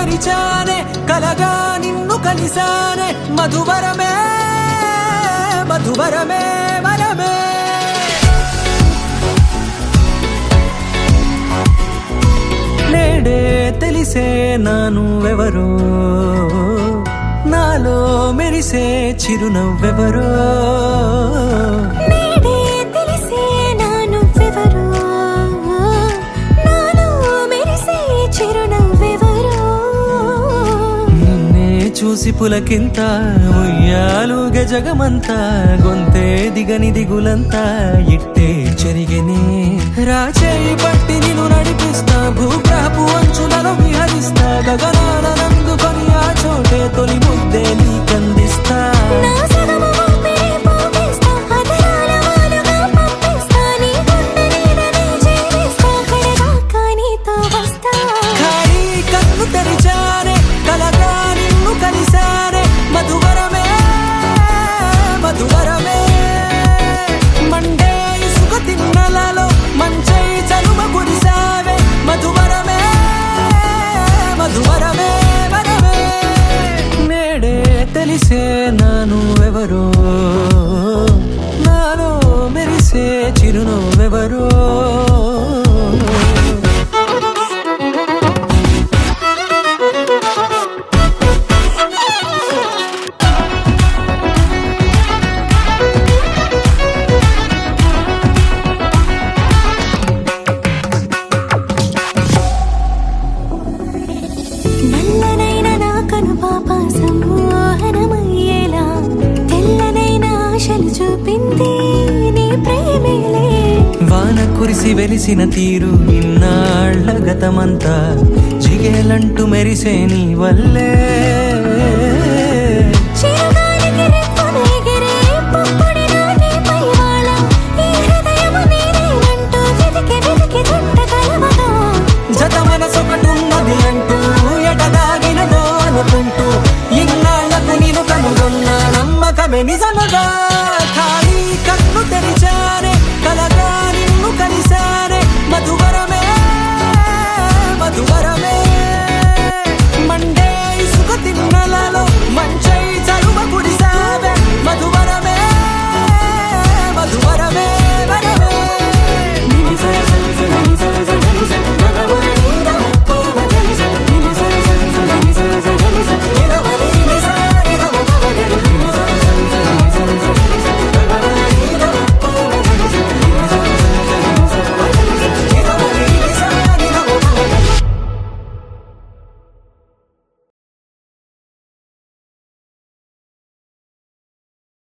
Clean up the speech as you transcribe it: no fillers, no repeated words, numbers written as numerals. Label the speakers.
Speaker 1: తెరిచానే కలగా నిన్ను కలిసానే మధువరమే మధువరమే వరమే నేడే తెలిసే నానువెవరో నాలో మెరిసే చిరునవ్వెవరో
Speaker 2: నేడే తెలిసే నానువెవరో నాలో మెరిసే చిరునవ్వెవరో
Speaker 1: నిన్నే చూసి పులకింత ఉయ్యాలుగ జగమంతా గొంతే దిగని దిగులంతా ఇట్టే చెరిగెనే రాచేయి పట్టి నిన్ను నడిపిస్తా భూగ్రహపు అంచులలో విహరిస్తా గగనాల నందుకొని ఆ చోటే తొలి ముద్దే నీకందిస్తా
Speaker 2: నా సగము ఊపిరి పోగిస్తా అదరాల వాలుగా పంపిస్తా నీ గుండె నీడనే చేరిస్తా కడదాకా నీతో వస్తా
Speaker 1: ఖాళీ కన్ను తెరిచానే కలగా నిన్ను కలిసానే మధువరమే మధువరమే మండే ఇసుక తిన్నలలో మంచై చలుమ కురిసావే మధువరమే మధువరమే వరమే నేడే తెలిసే నానువెవరో నాలో మెరిసే చిరునవ్వెవరో
Speaker 2: నల్లనైన నా కనుపాప సమ్మోహనమయ్యేలా తెల్లనైన ఆశలు చూపింది నీ ప్రేమేలే
Speaker 1: వాన కురిసి వెలిసిన తీరు ఇన్నాళ్ల గతమంతా జిగేలంటూ మెరిసే నీ వల్లే